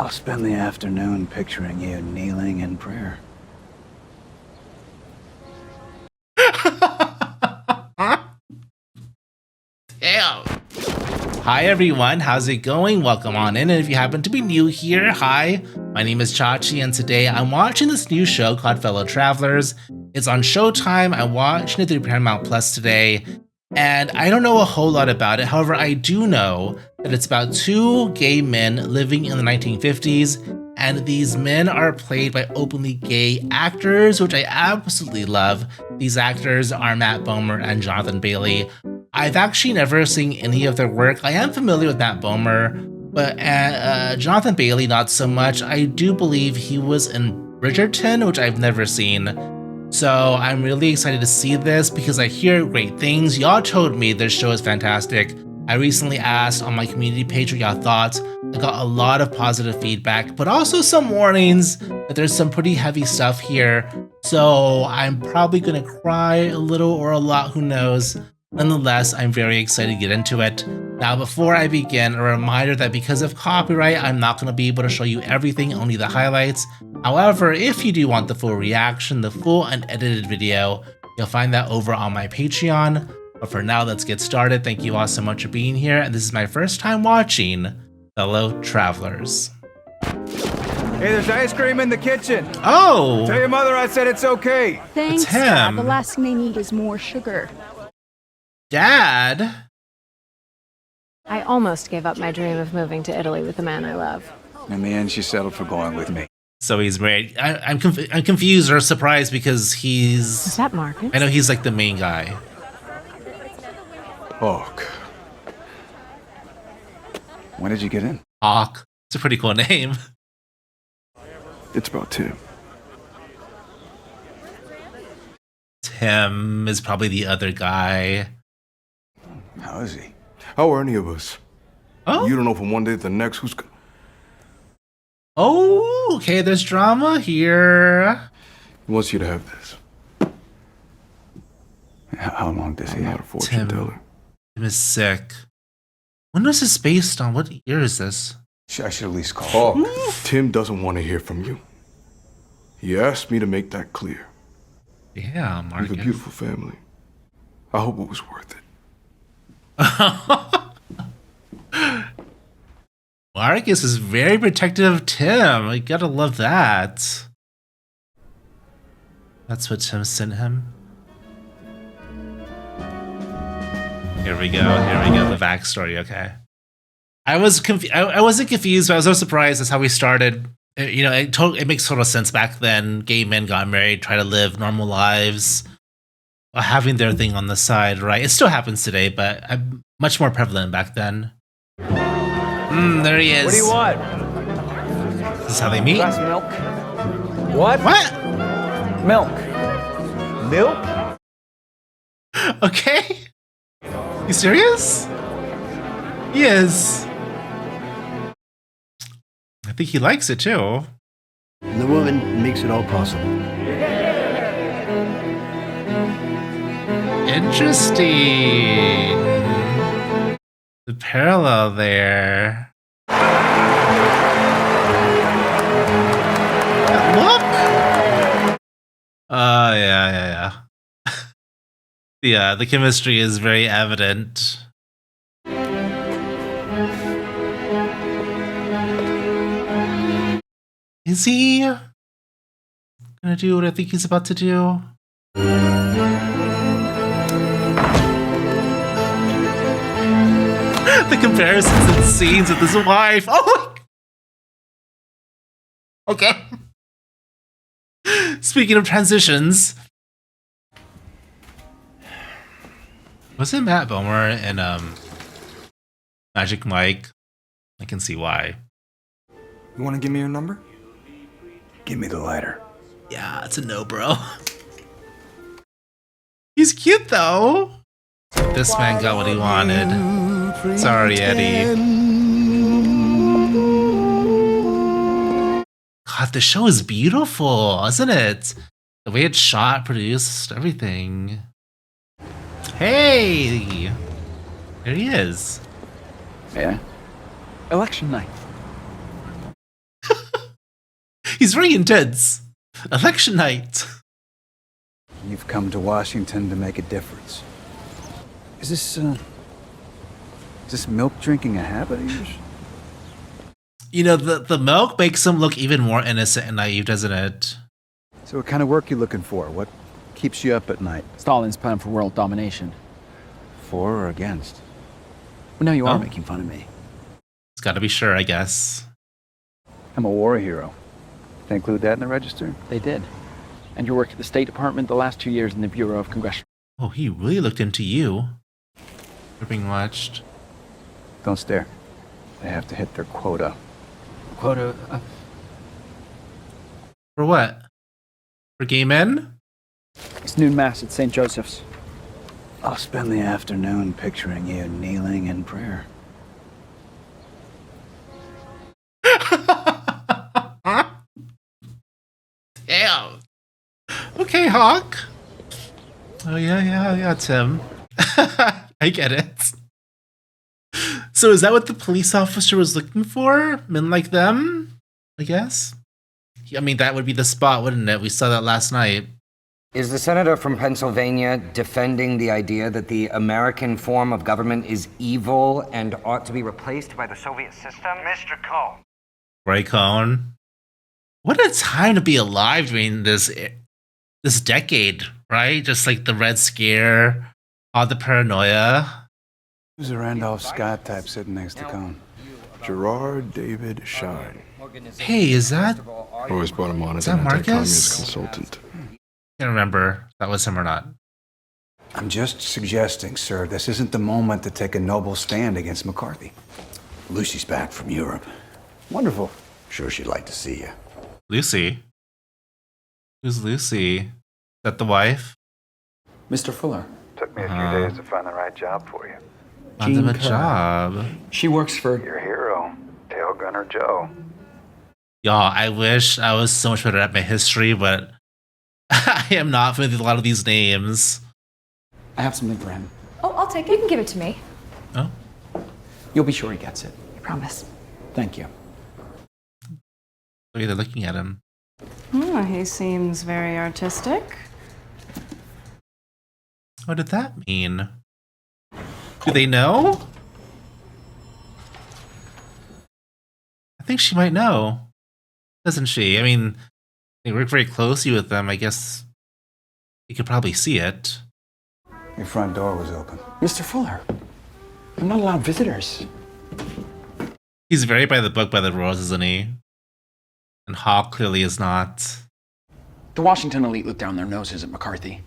I'll spend the afternoon picturing you kneeling in prayer. Damn. Hi everyone, how's it going? Welcome on in, and if you happen to be new here, hi, my name is Chachi, and today I'm watching this new show called Fellow Travelers. It's on Showtime. I'm watching it through Paramount Plus today, and I don't know a whole lot about it. However, I do know that it's about two gay men living in the 1950s, and these men are played by openly gay actors, which I absolutely love. These actors are Matt Bomer and Jonathan Bailey. I've actually never seen any of their work. I am familiar with Matt Bomer, but Jonathan Bailey not so much. I do believe he was in Bridgerton, which I've never seen. So I'm really excited to see this because I hear great things. Y'all told me this show is fantastic. I recently asked on my community page what y'all thought. I got a lot of positive feedback, but also some warnings that there's some pretty heavy stuff here. So I'm probably gonna cry a little or a lot, who knows. Nonetheless, I'm very excited to get into it. Now, before I begin, a reminder that because of copyright, I'm not going to be able to show you everything, only the highlights. However, if you do want the full reaction, the full unedited video, you'll find that over on my Patreon. But for now, let's get started. Thank you all so much for being here, and this is my first time watching Fellow Travelers. Hey, there's ice cream in the kitchen. Oh! Tell your mother I said it's okay. Thanks, It's him. Dad. The last thing they need is more sugar. Dad? I almost gave up my dream of moving to Italy with the man I love. In the end, she settled for going with me. So he's married. I'm confused or surprised because Is he's... that Marcus? I know he's like the main guy. Hawk. When did you get in? Hawk. It's a pretty cool name. It's about Tim. Tim is probably the other guy. How is he? How are any of us? Oh, You don't know from one day to the next who's... oh, okay. There's drama here. He wants you to have this. How long does he I'm not a have? fortune Tim. teller. Tim is sick. When was this based on? What year is this? I should at least call. Hawk, Tim doesn't want to hear from you. He asked me to make that clear. Yeah, You have Marcus. a beautiful family. I hope it was worth it. Marcus is very protective of Tim. I gotta love that. That's what Tim sent him. Here we go. Here we go. The backstory. Okay. I was confused. I wasn't confused, but I was so surprised. That's how we started. You know, it makes total sense back then. Gay men got married, try to live normal lives, while having their thing on the side, right? It still happens today, but much more prevalent back then. There he is. What do you want? This is how they meet. Glass of milk? What? What? Milk. Milk? Okay. You serious? He is. I think he likes it too. The woman makes it all possible. Interesting. The parallel there. Look. Yeah. Yeah, the chemistry is very evident. Is he gonna do what I think he's about to do? The comparisons and scenes with his wife. Oh my. Okay. Speaking of transitions, was it Matt Bomer and Magic Mike? I can see why. You want to give me your number? Give me the lighter. Yeah, it's a no, bro. He's cute though. This man got what he wanted. Sorry, Eddie. God, the show is beautiful, isn't it? The way it's shot, produced, everything. Hey! There he is. Yeah? Election night. He's very intense. Election night. You've come to Washington to make a difference. Is this milk drinking a habit of yours? You know, the milk makes him look even more innocent and naive, doesn't it? So what kind of work you looking for? What keeps you up at night? Stalin's plan for world domination. For or against? Well, now you are Oh. making fun of me. It's gotta be sure, I guess. I'm a war hero. They include that in the register? They did. And your work at the State Department the last 2 years in the Bureau of Congressional... Oh, he really looked into you. You're being watched. Don't stare. They have to hit their quota. Quota... For what? For gay men? It's noon mass at St. Joseph's. I'll spend the afternoon picturing you kneeling in prayer. Damn. Okay, Hawk. Oh, yeah, Tim. I get it. So is that what the police officer was looking for? Men like them? I guess? I mean, that would be the spot, wouldn't it? We saw that last night. Is the senator from Pennsylvania defending the idea that the American form of government is evil and ought to be replaced by the Soviet system? Mr. Cole. Ray Cohn. What a time to be alive during this decade, right? Just like the Red Scare, all the paranoia. Who's a Randolph Scott type sitting next to Cohn? Gerard David Shine. Hey, is that... Always brought him on as that an Marcus? anti-communist consultant. I can't remember if that was him or not. I'm just suggesting, sir, this isn't the moment to take a noble stand against McCarthy. Lucy's back from Europe. Wonderful. Sure she'd like to see you. Lucy? Who's Lucy? Is that the wife? Mr. Fuller. Took me a Uh-huh. few days to find the right job for you. Found him a Jean Kerr. job. She works for... Your hero, Tail Gunner Joe. Y'all, I wish I was so much better at my history, but I am not familiar with a lot of these names. I have something for him. Oh, I'll take it. You can give it to me. Oh, You'll be sure he gets it. I promise. Thank you. look, they're looking at him. He seems very artistic. What did that mean? Do they know? I think she might know. Doesn't she? I mean, they work very closely with them. I guess you could probably see it. Your front door was open. Mr. Fuller, I'm not allowed visitors. He's very by the book, by the rules, isn't he? And Hawk clearly is not. The Washington elite look down their noses at McCarthy.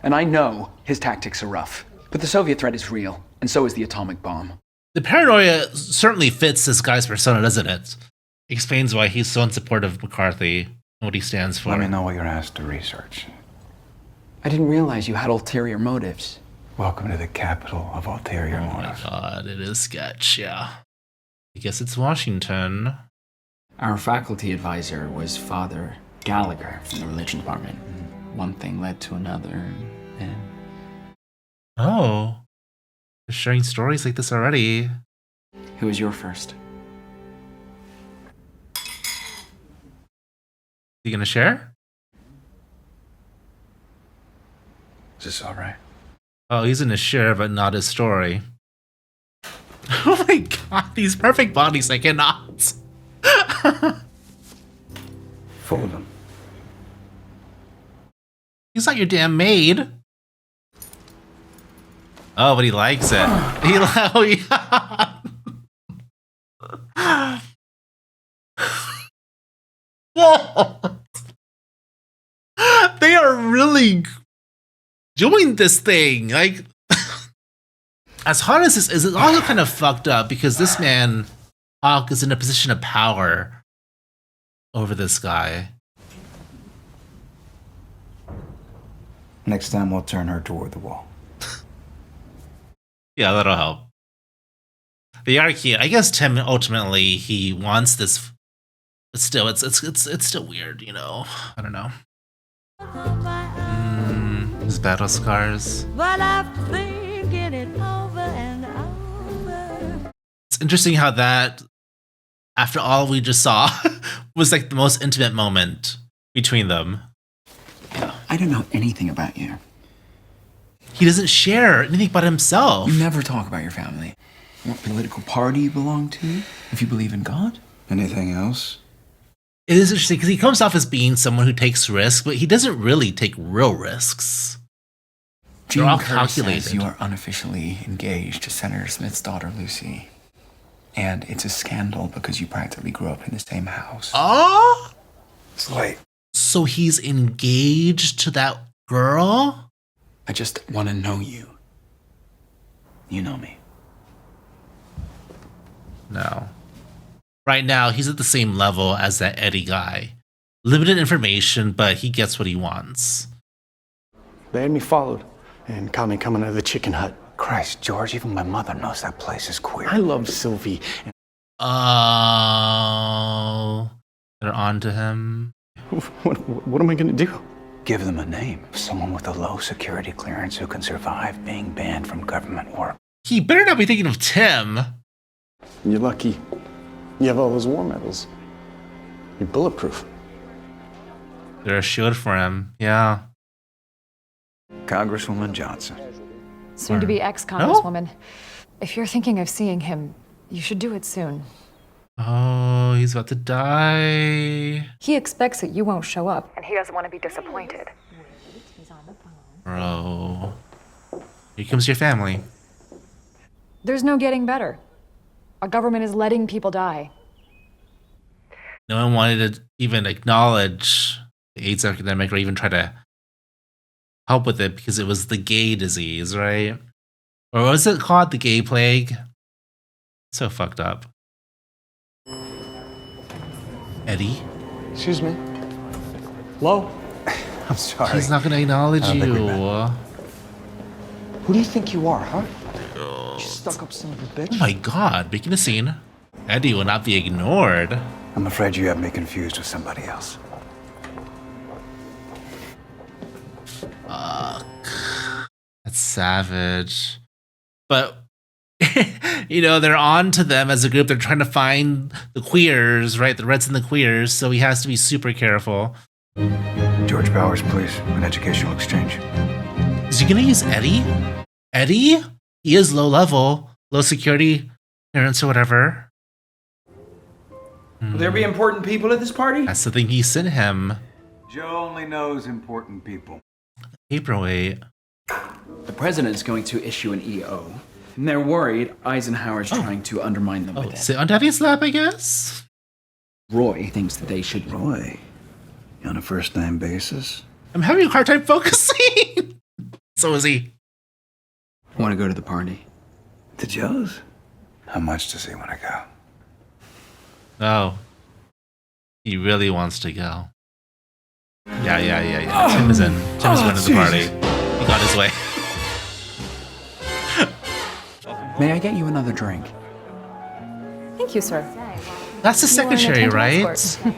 And I know his tactics are rough. But the Soviet threat is real, and so is the atomic bomb. The paranoia certainly fits this guy's persona, doesn't it? Explains why he's so in support of McCarthy and what he stands for. Let me know what you're asked to research. I didn't realize you had ulterior motives. Welcome to the capital of ulterior Oh my motives. god, it is sketch, yeah. I guess it's Washington. Our faculty advisor was Father Gallagher from the religion department. One thing led to another, and... Oh. They're sharing stories like this already. Who was your first? You gonna share? Is this all right? Oh, he's gonna share, but not his story. Oh my god, these perfect bodies, I cannot. Fold them. He's not your damn maid. Oh, but he likes it. Oh, yeah. Whoa. They are really doing this thing. Like, as hard as this is, it's also kind of fucked up because this man, Hawk, is in a position of power over this guy. Next time we'll turn her toward the wall. Yeah, that'll help. They are cute. I guess Tim ultimately he wants this, but still, it's still weird, you know. I don't know. His battle scars. But I'm thinking it over and over. It's interesting how that, after all we just saw, was like the most intimate moment between them. I don't know anything about you. He doesn't share anything about himself. You never talk about your family. What political party you belong to? If you believe in God? Anything else? It is interesting because he comes off as being someone who takes risks, but he doesn't really take real risks. They're all calculated. Says you are unofficially engaged to Senator Smith's daughter, Lucy. And it's a scandal because you practically grew up in the same house. Oh? It's late. So he's engaged to that girl? I just want to know you. You know me. No. Right now, he's at the same level as that Eddie guy. Limited information, but he gets what he wants. They had me followed and caught me coming out of the chicken hut. Christ, George, even my mother knows that place is queer. I love Sylvie. Oh, they're on to him. What am I gonna do? Give them a name. Someone with a low security clearance who can survive being banned from government work. He better not be thinking of Tim. You're lucky. You have all those war medals. You're bulletproof. They're a shield for him, yeah. Congresswoman Johnson. Soon to be ex-congresswoman. If you're thinking of seeing him, you should do it soon. Oh, he's about to die. He expects that you won't show up, and he doesn't want to be disappointed. Bro. Here comes your family. There's no getting better. Our government is letting people die. No one wanted to even acknowledge the AIDS epidemic or even try to help with it because it was the gay disease, right? Or was it called the gay plague? So fucked up. Eddie? Excuse me. Hello? I'm sorry. He's not gonna acknowledge I don't think we you. met. Who do you think you are, huh? You stuck up son of a bitch. Oh my god, making a scene. Eddie will not be ignored. I'm afraid you have me confused with somebody else. Fuck. That's savage. But, you know, they're on to them as a group. They're trying to find the queers, right? The Reds and the queers, so he has to be super careful. George Bowers, please. An educational exchange. Is he gonna use Eddie? Eddie? He is low level, low security clearance or whatever. Will there be important people at this party? That's the thing he sent him. Joe only knows important people. Paperweight. The president's going to issue an EO, and they're worried Eisenhower's trying to undermine them with it. Sit on Daddy's lap, I guess? Roy thinks that they should... Roy? On a first-name basis? I'm having a hard time focusing. So is he. I want to go to the party. To Joe's? How much does he want to go? Oh. He really wants to go. Yeah. Tim is in. Tim is going to the party. He got his way. May I get you another drink? Thank you, sir. That's the You are an secretary, attentive right? escort.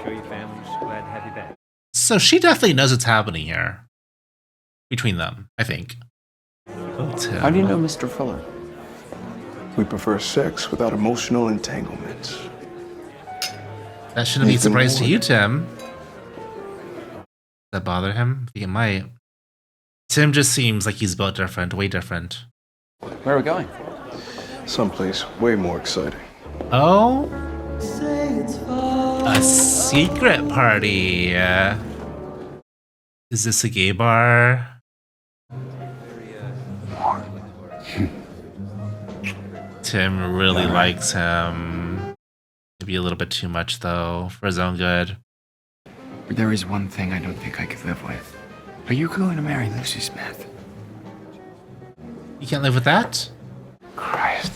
Show your families. Glad to have you back. So she definitely knows what's happening here. Between them, I think. Oh, Tim. How do you know Mr. Fuller? We prefer sex without emotional entanglements. That shouldn't be a Nathan surprise to Ward. you, Tim. Does that bother him? I think it might. Tim just seems like he's built different, way different. Where are we going? Someplace way more exciting. Oh? A secret party. Is this a gay bar? Tim really likes him. Maybe a little bit too much, though, for his own good. There is one thing I don't think I could live with. Are you going to marry Lucy Smith? You can't live with that? Christ.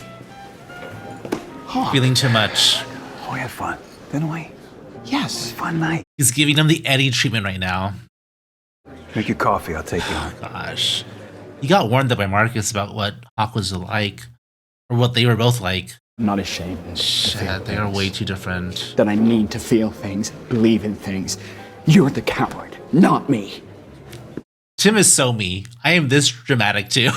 Feeling too much. We had fun, didn't we? Yes. Fun night. He's giving him the Eddie treatment right now. Make your coffee, I'll take you home. Gosh. He got warned up by Marcus about what Hawk was like. Or what they were both like. I'm not ashamed. Shit, they are way too different. That I need to feel things, believe in things. You're the coward, not me. Tim is so me. I am this dramatic too.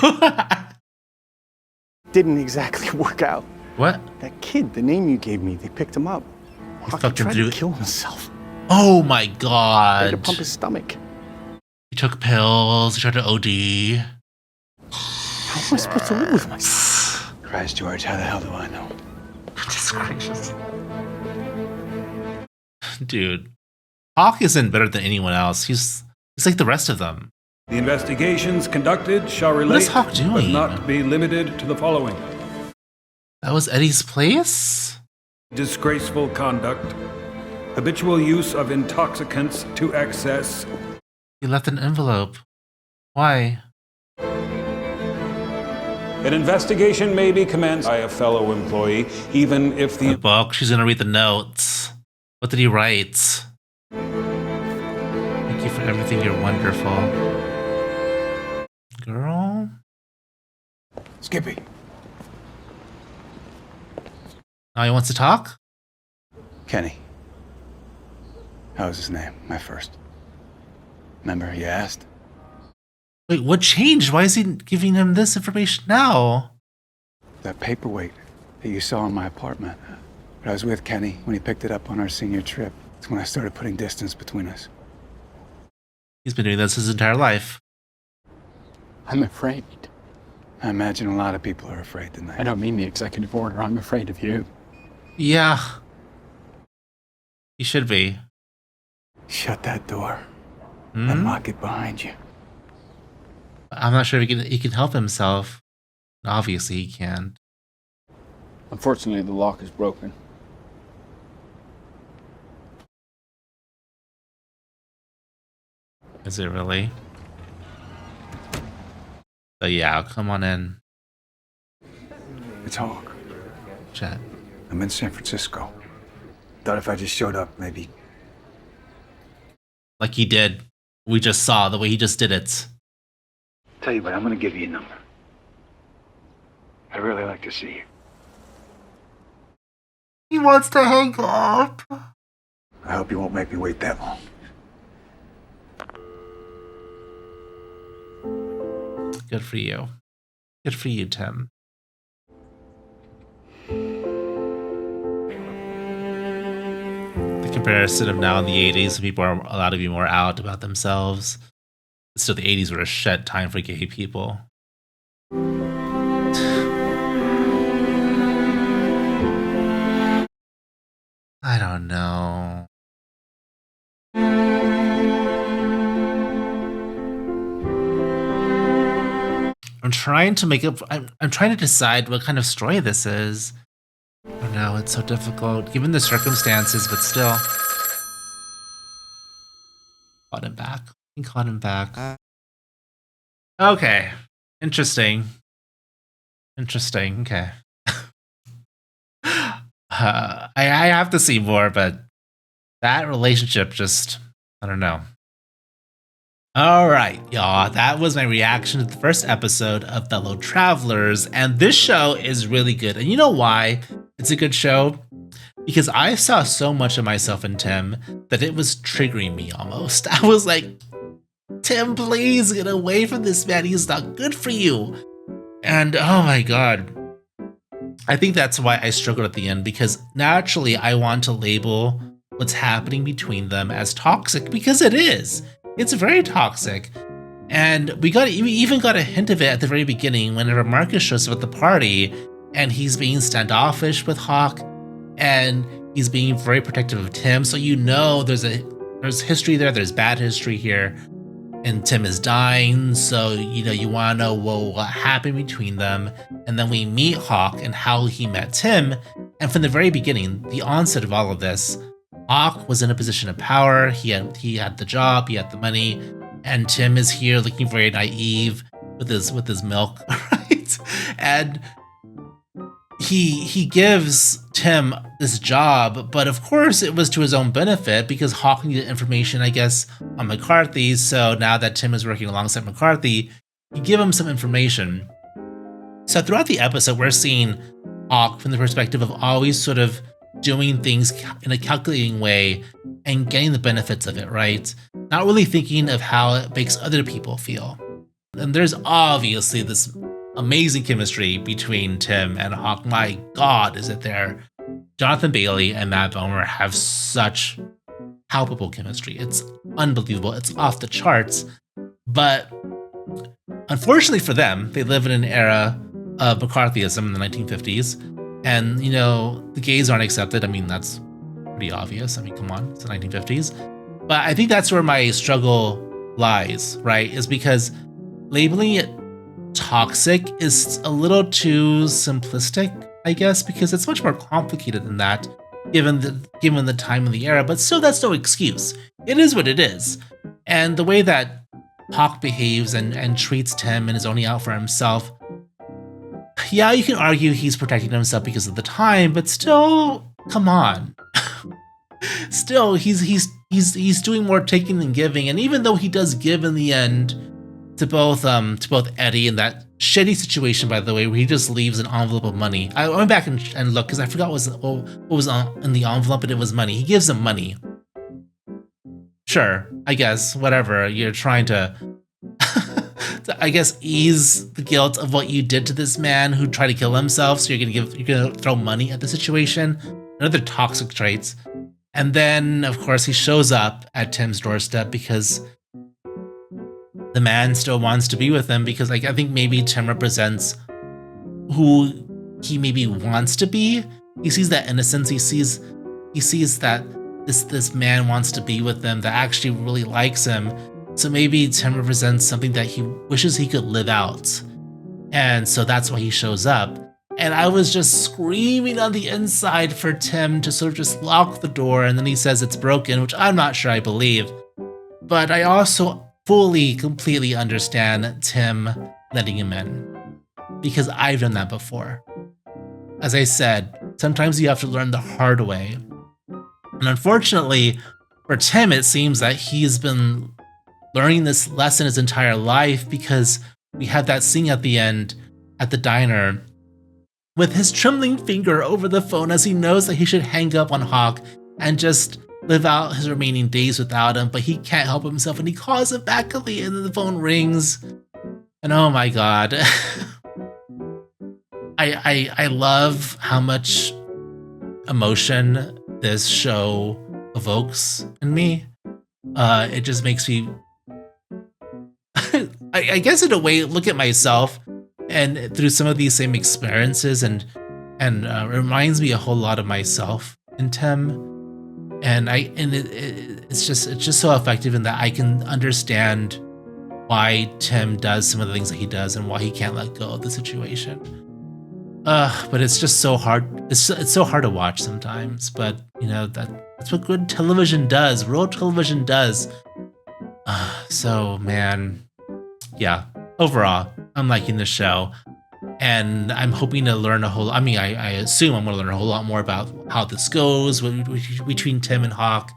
Didn't exactly work out. What? That kid, the name you gave me, they picked him up. Hawk fucking tried threw- to kill himself. Oh my He had to god. pump his stomach. He took pills, he tried to OD. How am I supposed to live with myself? Christ, George, how the hell do I know? Goodness gracious. Dude, Hawk isn't better than anyone else. He's like the rest of them. The investigations conducted shall relate, What is Hawk doing? but not be limited to the following. That was Eddie's place? Disgraceful conduct, habitual use of intoxicants to excess. He left an envelope. Why? An investigation may be commenced by a fellow employee, even if The the book. She's gonna read the notes. What did he write? Thank you for everything. You're wonderful. Girl? Skippy. Now he wants to talk? Kenny. How was his name? My first. Remember, you asked? Wait, what changed? Why is he giving him this information now? That paperweight that you saw in my apartment. But I was with Kenny when he picked it up on our senior trip. It's when I started putting distance between us. He's been doing this his entire life. I'm afraid. I imagine a lot of people are afraid tonight. I don't mean the executive order. I'm afraid of you. Yeah. He should be. Shut that door and lock it behind you. I'm not sure if he can help himself. Obviously he can't. Unfortunately, the lock is broken. Is it really? But yeah, come on in. It's Hawk. Chat. I'm in San Francisco. Thought if I just showed up, maybe. Like he did. We just saw the way he just did it. Tell you what, I'm gonna give you a number. I'd really like to see you. He wants to hang up. I hope you won't make me wait that long. Good for you. Good for you, Tim. The comparison of now in the 80s, people are allowed to be more out about themselves. So the 80s were a shit time for gay people. I don't know. I'm trying to make up. I'm trying to decide what kind of story this is. Oh no, it's so difficult given the circumstances, but still. Caught him back. He caught him back. Okay, interesting. Interesting. Okay. I have to see more, but that relationship just, I don't know. All right, y'all. That was my reaction to the first episode of Fellow Travelers, and this show is really good. And you know why it's a good show? Because I saw so much of myself in Tim that it was triggering me almost. I was like, Tim, please get away from this man. He's not good for you. And oh my God. I think that's why I struggled at the end, because naturally I want to label what's happening between them as toxic, because it is. It's very toxic. And we even got a hint of it at the very beginning whenever Marcus shows up at the party and he's being standoffish with Hawk and he's being very protective of Tim. So you know there's history there, there's bad history here. And Tim is dying, so you want to know what happened between them. And then we meet Hawk and how he met Tim. And from the very beginning, the onset of all of this, Hawk was in a position of power. He had the job, he had the money, and Tim is here looking very naive with his milk, right? And he gives Tim this job, but of course it was to his own benefit because Hawk needed information, I guess, on McCarthy. So now that Tim is working alongside McCarthy, you give him some information. So throughout the episode, we're seeing Hawk from the perspective of always sort of doing things in a calculating way and getting the benefits of it, right? Not really thinking of how it makes other people feel. And there's obviously this amazing chemistry between Tim and Hawk. My God, is it there? Jonathan Bailey and Matt Bomer have such palpable chemistry. It's unbelievable. It's off the charts. But unfortunately for them, they live in an era of McCarthyism in the 1950s. And, you know, the gays aren't accepted. I mean, that's pretty obvious. I mean, come on, it's the 1950s. But I think that's where my struggle lies, right? Is because labeling it toxic is a little too simplistic, I guess, because it's much more complicated than that, given the time and the era. But still, that's no excuse. It is what it is. And the way that Hawk behaves and treats Tim and is only out for himself, yeah, you can argue he's protecting himself because of the time, but still, come on. Still, he's doing more taking than giving, and even though he does give in the end to both Eddie in that shitty situation, by the way, where he just leaves an envelope of money. I went back and looked because I forgot what was in the envelope, but it was money. He gives him money. Sure, I guess, whatever. You're trying to, I guess, ease the guilt of what you did to this man who tried to kill himself. So you're gonna throw money at the situation. Another toxic traits. And then, of course, he shows up at Tim's doorstep because the man still wants to be with him, because I think maybe Tim represents who he maybe wants to be. He sees that innocence. He sees that this man wants to be with him, that actually really likes him. So maybe Tim represents something that he wishes he could live out. And so that's why he shows up. And I was just screaming on the inside for Tim to sort of just lock the door, and then he says it's broken, which I'm not sure I believe. But I also completely understand Tim letting him in, because I've done that before. As I said, sometimes you have to learn the hard way. And unfortunately, for Tim, it seems that he's been learning this lesson his entire life, because we had that scene at the end at the diner with his trembling finger over the phone as he knows that he should hang up on Hawk and just live out his remaining days without him, but he can't help himself and he calls him back at the end and the phone rings. And oh my god. I love how much emotion this show evokes in me. It just makes me I guess in a way look at myself and through some of these same experiences and reminds me a whole lot of myself and Tim. And it's just so effective in that I can understand why Tim does some of the things that he does and why he can't let go of the situation. But it's just so hard. It's so hard to watch sometimes. But you know that's what good television does. Real television does. So man, yeah. Overall, I'm liking the show, and I'm hoping to learn a whole. I mean, I assume I'm going to learn a whole lot more about how this goes between Tim and Hawk,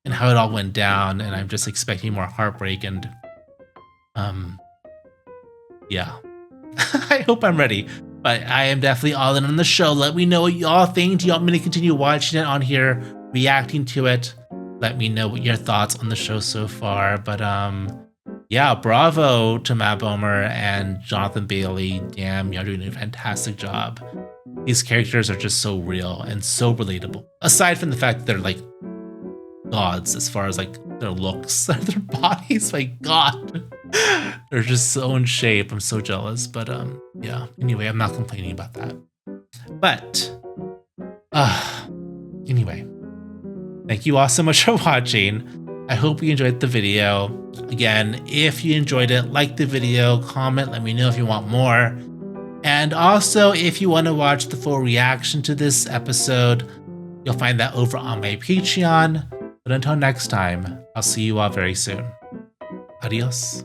and how it all went down. And I'm just expecting more heartbreak and, yeah. I hope I'm ready, but I am definitely all in on the show. Let me know what y'all think. Do y'all want me to continue watching it on here, reacting to it? Let me know what your thoughts on the show so far. But yeah, bravo to Matt Bomer and Jonathan Bailey. Damn, you're doing a fantastic job. These characters are just so real and so relatable. Aside from the fact that they're like gods as far as like their looks, their bodies, my god. They're just so in shape. I'm so jealous. But yeah, anyway, I'm not complaining about that. But anyway, thank you all so much for watching. I hope you enjoyed the video. Again, if you enjoyed it, like the video, comment, let me know if you want more. And also, if you want to watch the full reaction to this episode, you'll find that over on my Patreon. But until next time, I'll see you all very soon. Adios.